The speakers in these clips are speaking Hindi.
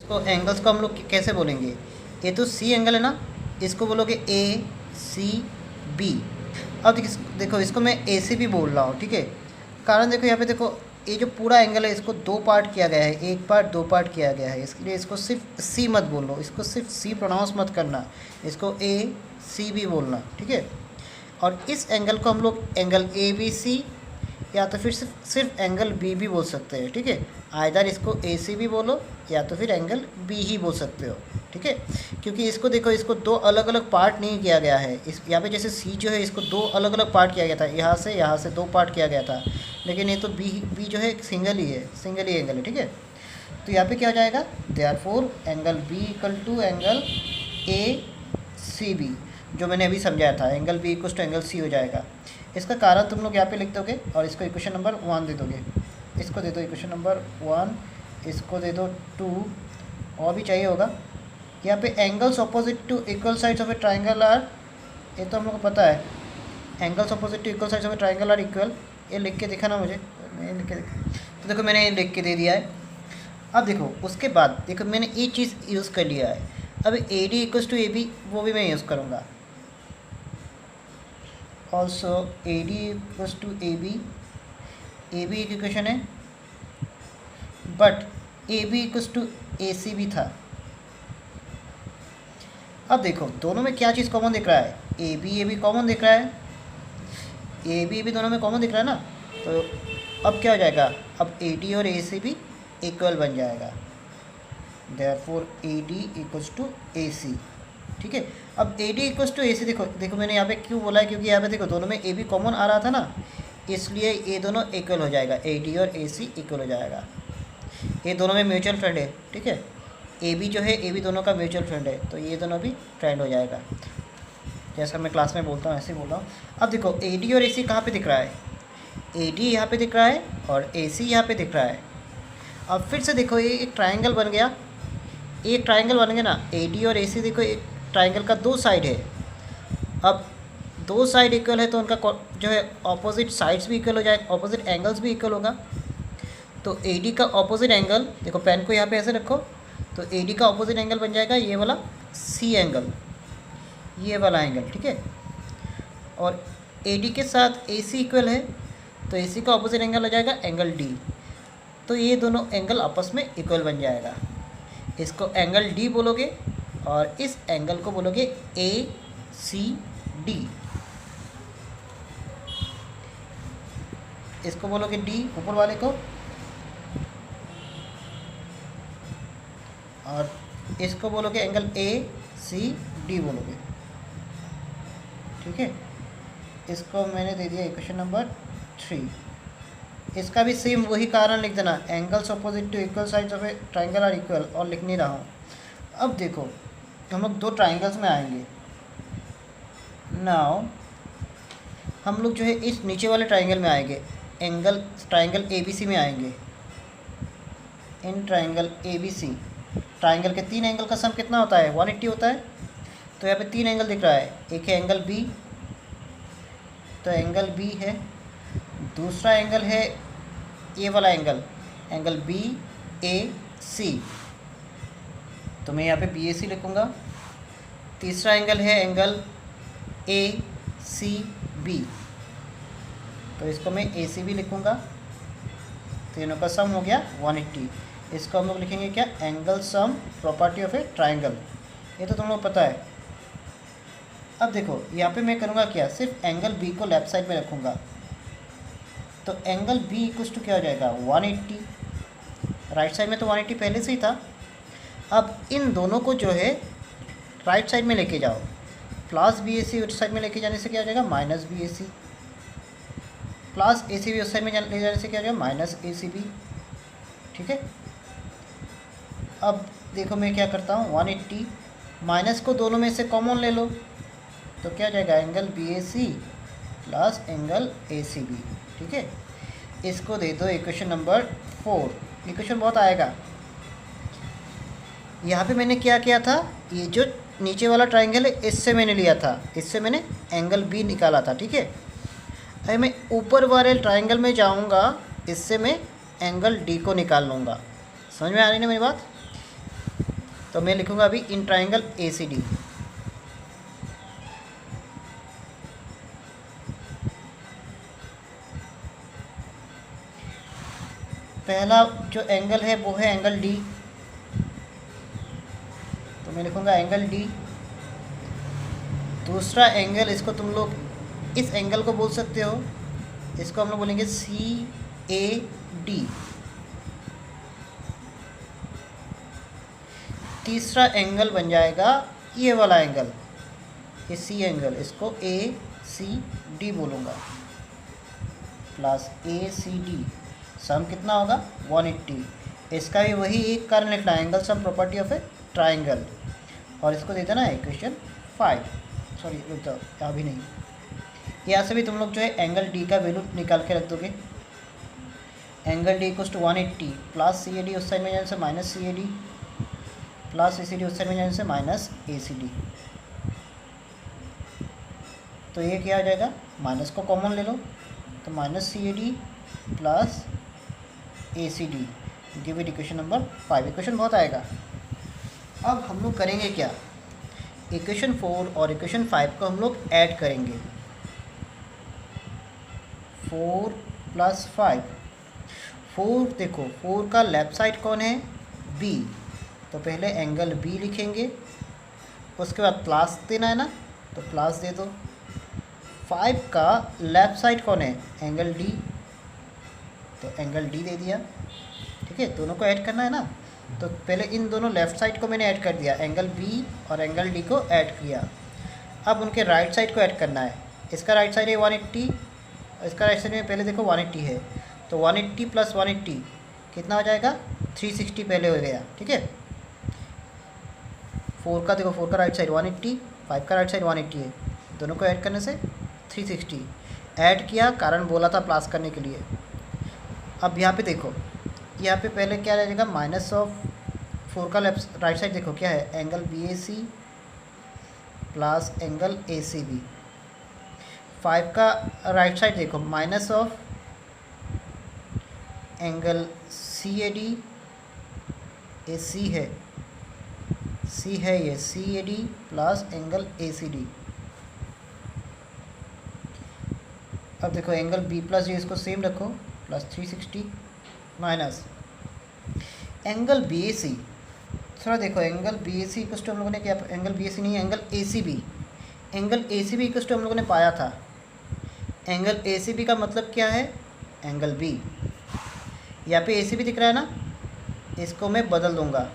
तो एंगल्स को हम लोग कैसे बोलेंगे, ये तो सी एंगल है ना, इसको बोलोगे ए सी बी। अब देखो इसको मैं ए सी बी बोल रहा हूँ, ठीक है। कारण देखो यहाँ पे देखो, ये जो पूरा एंगल है इसको दो पार्ट किया गया है, एक पार्ट दो पार्ट किया गया है, इसके लिए इसको सिर्फ सी मत बोलो, इसको सिर्फ सी प्रोनाउंस मत करना, इसको ए सी बी बोलना, ठीक है। और इस एंगल को हम लोग एंगल ए बी सी या तो फिर सिर्फ एंगल बी भी बोल सकते हैं, ठीक है। आइदर इसको ए सी भी बोलो या तो फिर एंगल बी ही बोल सकते हो, ठीक है। क्योंकि इसको देखो, इसको दो अलग अलग पार्ट नहीं किया गया है, इस यहाँ पे जैसे सी जो है इसको दो अलग अलग पार्ट किया गया था, यहाँ से दो पार्ट किया गया था, लेकिन ये तो बी जो है सिंगल ही है, सिंगल ही एंगल है, ठीक है। तो यहाँ पे क्या हो जाएगा, therefore angle B equal to angle A C B, जो मैंने अभी समझाया था, angle B equal to angle C हो जाएगा। इसका कारण तुम लोग यहाँ पे लिख दोगे और इसको इक्वेशन नंबर 1 दे दोगे, इसको दे दो इक्वेशन नंबर 1, इसको दे दो 2, और भी चाहिए होगा। यहाँ पे angles opposite to equal sides of a triangle are, ये तो हम लोग को पता है, angles opposite to equal sides of a triangle are equal, ये लिख के दिखाना मुझे, मैं लिख के तो देखो मैंने ये लिख के दे दिया है। अब देखो उसके बाद देखो मैंने ये चीज़ यूज़ कर लिया है, अब A D equals to A B वो भी मैं यूज़ करूँगा, also A D equals to A B एक इक्वेशन है, but A B equals to A C भी था। अब देखो दोनों में क्या चीज़ कॉमन दिख रहा है, ए बी कॉमन दिख रहा है, ए बी दोनों में कॉमन दिख रहा है ना, तो अब क्या हो जाएगा, अब ए डी और ए सी भी इक्वल बन जाएगा, therefore A D equals to A C, ठीक है। अब A D equals to A C, देखो मैंने यहाँ पे क्यों बोला है, क्योंकि यहाँ पे देखो दोनों में ए बी कॉमन आ रहा था ना, इसलिए ये दोनों इक्वल हो जाएगा, ए डी और ए सी इक्वल हो जाएगा, ये दोनों में म्यूचुअल फ्रेंड है, ठीक है। ए बी जो है ए बी दोनों का म्यूचुअल फ्रेंड है, तो ये दोनों भी फ्रेंड हो जाएगा, जैसा मैं क्लास में बोलता हूँ ऐसे ही बोल रहा हूँ। अब देखो ए डी और ए सी कहाँ पर दिख रहा है, ए डी यहाँ पर दिख रहा है और ए सी यहाँ पर दिख रहा है। अब फिर से देखो ये एक ट्राइंगल बन गया, एक ट्राइंगल बन गया ना, ए डी और ए सी देखो एक ट्राइंगल का दो साइड है, अब दो साइड इक्वल है तो उनका जो है ऑपोजिट साइड्स भी इक्वल हो जाएगा, ऑपोजिट एंगल्स भी इक्वल होगा। तो ए डी का ऑपोजिट एंगल, देखो पेन को यहाँ पे ऐसे रखो, तो ए डी का ऑपोजिट एंगल बन जाएगा ये वाला सी एंगल, ये वाला एंगल, ठीक है। और ए डी के साथ ए सी इक्वल है, तो ए सी का ऑपोजिट एंगल हो जाएगा एंगल डी, तो ये दोनों एंगल आपस में इक्वल बन जाएगा, इसको एंगल डी बोलोगे और इस एंगल को बोलोगे ए सी डी, इसको बोलोगे डी ऊपर वाले को, और इसको बोलोगे एंगल ए सी डी बोलोगे, ठीक है। इसको मैंने दे दिया इक्वेशन नंबर 3, इसका भी सेम वही कारण लिख देना, angles opposite to equal sides of a triangle are equal, और लिख नहीं रहा हूँ। अब देखो हम लोग दो ट्राइंगल्स में आएंगे, नाउ हम लोग जो है इस नीचे वाले ट्राइंगल में आएंगे, ट्राइंगल ए बी सी में आएंगे। In triangle A B C, triangle के तीन एंगल का सम कितना होता है, 180 होता है। तो यहाँ पे तीन एंगल दिख रहा है, एक है एंगल बी, तो एंगल बी है, दूसरा एंगल है ये वाला एंगल, एंगल बी ए सी, तो मैं यहाँ पे बी ए सी लिखूँगा। तीसरा एंगल है एंगल ए सी बी, तो इसको मैं ए सी बी लिखूँगा, तीनों का सम हो गया 180। इसको हम लोग लिखेंगे क्या, angle sum property of a triangle, ये तो तुम लोग पता है। अब देखो यहाँ पे मैं करूँगा क्या, सिर्फ एंगल बी को लेफ्ट साइड में रखूँगा, तो एंगल बी इक्वल्स टू क्या हो जाएगा 180, राइट साइड में तो 180 पहले से ही था। अब इन दोनों को जो है राइट साइड में लेके जाओ, प्लस बी ए सी उस साइड में लेके जाने से क्या हो जाएगा minus B A C, plus A C B उस साइड में ले जाने से क्या हो जाएगा माइनस ए सी बी, ठीक है। अब देखो मैं क्या करता हूँ, 180 माइनस को दोनों में से कॉमन ले लो, तो क्या हो जाएगा angle B A C plus angle A C B, ठीक है। इसको दे दो इक्वेशन नंबर 4, इक्वेशन बहुत आएगा। यहाँ पे मैंने क्या किया था, ये जो नीचे वाला ट्राइंगल है इससे मैंने लिया था, इससे मैंने एंगल बी निकाला था, ठीक है। अभी मैं ऊपर वाले ट्राइंगल में जाऊँगा, इससे मैं एंगल डी को निकाल लूँगा। समझ में आ रही है मेरी बात। तो मैं लिखूँगा अभी इन ट्राइंगल ए सी डी। पहला जो एंगल है वो है एंगल डी, तो मैं लिखूँगा एंगल डी। दूसरा एंगल, इसको तुम लोग इस एंगल को बोल सकते हो, इसको हम लोग बोलेंगे सी ए डी। तीसरा एंगल बन जाएगा ये वाला एंगल, ये सी एंगल, इसको ए सी डी बोलूँगा, प्लस ए सी डी। सम कितना होगा 180। इसका भी वही एक कारण लिखना है, angle sum property of a triangle, और इसको दे देना इक्वेशन 5। सॉरी रुक जाओ, अभी नहीं, यहाँ से भी तुम लोग जो है एंगल डी का वैल्यू निकाल के रख दोगे। Angle D equals to 180 plus C A D उस साइड में जाने से minus C A D, plus A C D उस साइड में जाने से माइनस ए सी डी। तो ये क्या आ जाएगा, माइनस को कॉमन ले लो, तो minus C A D plus A C D, give it equation number 5। Equation बहुत आएगा। अब हम लोग करेंगे क्या, इक्वेशन 4 और इक्वेशन 5 को हम लोग ऐड करेंगे। 4 + 5, 4 देखो 4 का लेफ़्ट साइड कौन है, बी, तो पहले एंगल बी लिखेंगे, उसके बाद प्लस देना है ना, तो प्लस दे दो। 5 का लेफ़्ट साइड कौन है, एंगल डी, तो एंगल डी दे दिया। ठीक है, दोनों को ऐड करना है ना, तो पहले इन दोनों लेफ़्ट साइड को मैंने ऐड कर दिया, एंगल बी और एंगल डी को ऐड किया। अब उनके राइट साइड को ऐड करना है। इसका राइट साइड है 180, इसका राइट साइड में पहले देखो 180 है, तो 180 + 180 कितना हो जाएगा, 360 पहले हो गया। ठीक है, 4 का देखो, 4 का राइट साइड 180, 5 का राइट साइड 180 है, दोनों को ऐड करने से 360 ऐड किया, कारण बोला था प्लस करने के लिए। अब यहाँ पे देखो, यहाँ पे पहले क्या रहेगा, माइनस ऑफ 4 का लेफ्ट राइट साइड देखो क्या है, angle B A C plus angle A C B. 5 का राइट साइड देखो, minus of angle C A D, A C है, सी है ये, C A D plus angle A C D. अब देखो एंगल बी प्लस डी, इसको सेम रखो, plus 360 minus angle B A C. थोड़ा देखो angle B A C equal to हम लोगों ने क्या, एंगल बी ए सी नहीं, angle A C B, angle A C B equal to हम लोगों ने पाया था। एंगल ए सी बी का मतलब क्या है, एंगल बी। यहाँ पे ए सी बी दिख रहा है ना, इसको मैं बदल दूंगा,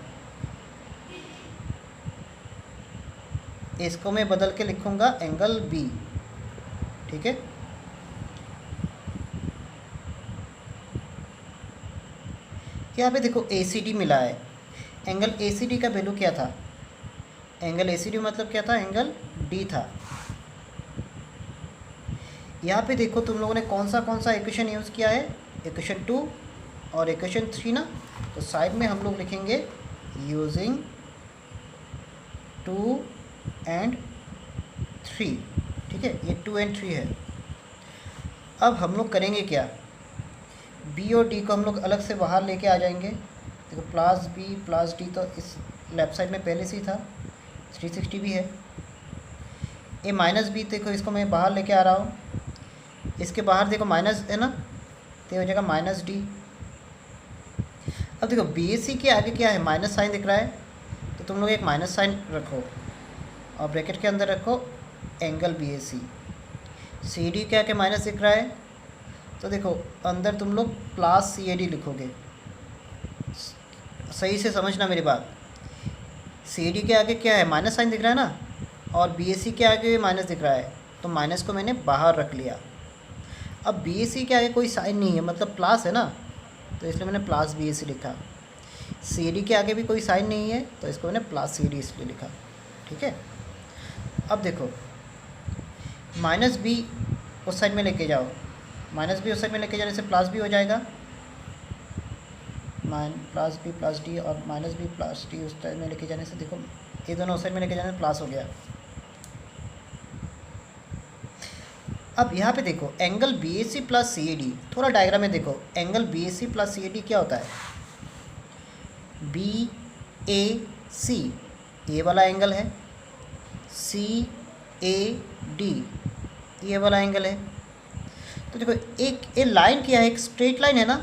इसको मैं बदल के लिखूंगा एंगल बी। ठीक है, यहाँ पे देखो ए सी डी मिला है, एंगल ए सी डी का वैल्यू क्या था, एंगल ए सी डी मतलब क्या था, एंगल डी था। यहाँ पे देखो तुम लोगों ने कौन सा इक्वेशन यूज़ किया है, इक्वेशन 2 और इक्वेशन 3 ना, तो साइड में हम लोग लिखेंगे यूजिंग 2 and 3। ठीक है, ये 2 and 3 है। अब हम लोग करेंगे क्या, बी और डी को हम लोग अलग से बाहर लेके आ जाएंगे। देखो प्लस बी प्लस डी, तो इस लेफ़्ट साइड में पहले से ही था, 360 भी है। ये माइनस बी देखो, इसको मैं बाहर लेके आ रहा हूँ, इसके बाहर देखो माइनस है ना, तो हो जाएगा माइनस डी। अब देखो बी ए सी के आगे क्या है, माइनस साइन दिख रहा है, तो तुम लोग एक माइनस साइन रखो और ब्रैकेट के अंदर रखो angle B A C. C D के आगे माइनस दिख रहा है, तो देखो अंदर तुम लोग प्लस सी ए डी लिखोगे। सही से समझना मेरी बात, सी ए डी के आगे क्या है, माइनस साइन दिख रहा है ना, और बी ए सी के आगे भी माइनस दिख रहा है, तो माइनस को मैंने बाहर रख लिया। अब बी ए सी के आगे कोई साइन नहीं है, मतलब प्लस है ना, तो इसलिए मैंने प्लस बी ए सी लिखा। सी ए डी के आगे भी कोई साइन नहीं है, तो इसको मैंने प्लस सी ए डी इसलिए लिखा। ठीक है, अब देखो माइनस बी उस साइड में लेके जाओ, माइनस बी उस साइड में लेके जाने से प्लस बी हो जाएगा, प्लस बी प्लस डी, और माइनस बी प्लस डी उस साइड में लेके जाने से देखो ये दोनों उस साइड में लेके जाने से प्लस हो गया। अब यहाँ पे देखो angle B A C plus C A D, थोड़ा डायग्राम में देखो, angle B A C plus C A D क्या होता है, बी ए सी, ए वाला एंगल है, सी ए डी ये वाला एंगल है। तो देखो एक ये लाइन क्या है, एक स्ट्रेट लाइन है ना,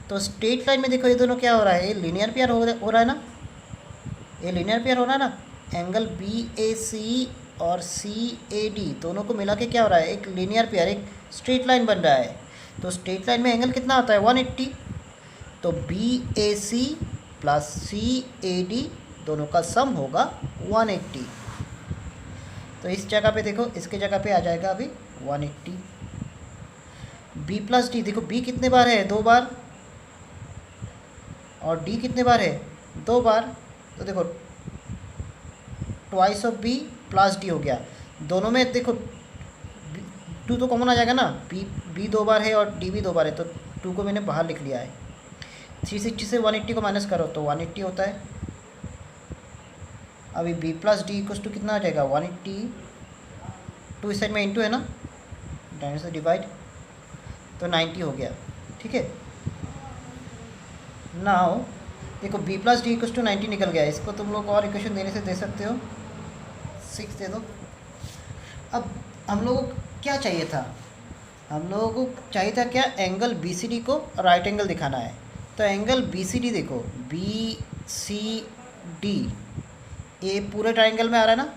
तो स्ट्रेट लाइन में देखो ये दोनों क्या हो रहा है, ये लीनियर पेयर हो रहा है ना, ये लीनियर पेयर हो रहा है ना। एंगल बी ए सी और सी ए डी दोनों को मिला के क्या हो रहा है, एक लीनियर पेयर, एक स्ट्रेट लाइन बन रहा है। तो स्ट्रेट लाइन में एंगल कितना होता है 180। तो B A C plus C A D दोनों का सम होगा 180। तो इस जगह पे देखो, इसके जगह पे आ जाएगा अभी 180। बी प्लस डी, देखो बी कितने बार है 2 बार, और डी कितने बार है 2 बार। तो देखो twice of B plus D हो गया, दोनों में देखो 2 तो कॉमन आ जाएगा ना, बी 2 बार है और डी भी 2 बार है, तो 2 को मैंने बाहर लिख लिया है। 360 से 180 को माइनस करो तो 180 होता है। अभी B plus D equals to कितना आ जाएगा 180, 2 इस साइड में इंटू है ना, डायरेक्ट से डिवाइड, तो 90 हो गया। ठीक है, नाउ देखो B plus D equals to 90 निकल गया, इसको तुम लोग और इक्वेशन देने से दे सकते हो, 6 दे दो। अब हम लोगों को क्या चाहिए था, हम लोगों को चाहिए था क्या, एंगल बी सी डी को राइट एंगल दिखाना है। तो एंगल बी सी डी देखो, बी सी डी ये पूरे ट्राइंगल में आ रहा है ना,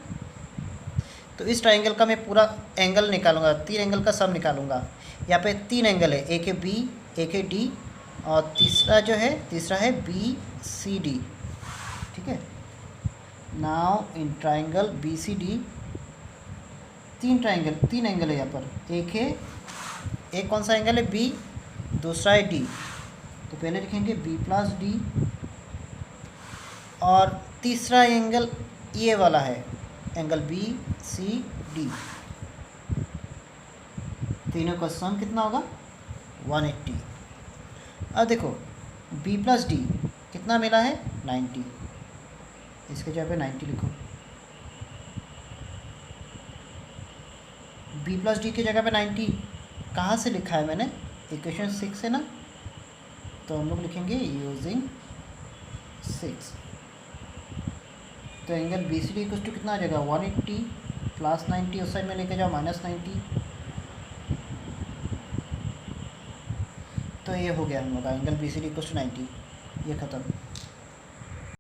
तो इस ट्राइंगल का मैं पूरा एंगल निकालूंगा, 3 एंगल का सम निकालूंगा। यहाँ पे 3 एंगल है, एक है बी, एक है डी, और तीसरा है बी सी डी। ठीक है, now in triangle B C D 3 angle है यहाँ पर, एक कौन सा एंगल है बी, दूसरा है डी, तो पहले लिखेंगे बी प्लस डी, और तीसरा एंगल ये वाला है, एंगल बी सी डी, तीनों का सम कितना होगा 180। अब देखो बी प्लस डी कितना मिला है 90, इसके जगह पे 90 लिखो, बी प्लस डी की जगह पे 90 कहाँ से लिखा है मैंने, इक्वेशन 6 है ना, तो हम लोग लिखेंगे यूजिंग 6। तो angle B C D equal to कितना आ जाएगा 180 प्लस 90, उस साइड में लेके जाओ माइनस 90, तो ये हो गया हम लोग का angle B C D equal to 90, ये ख़त्म।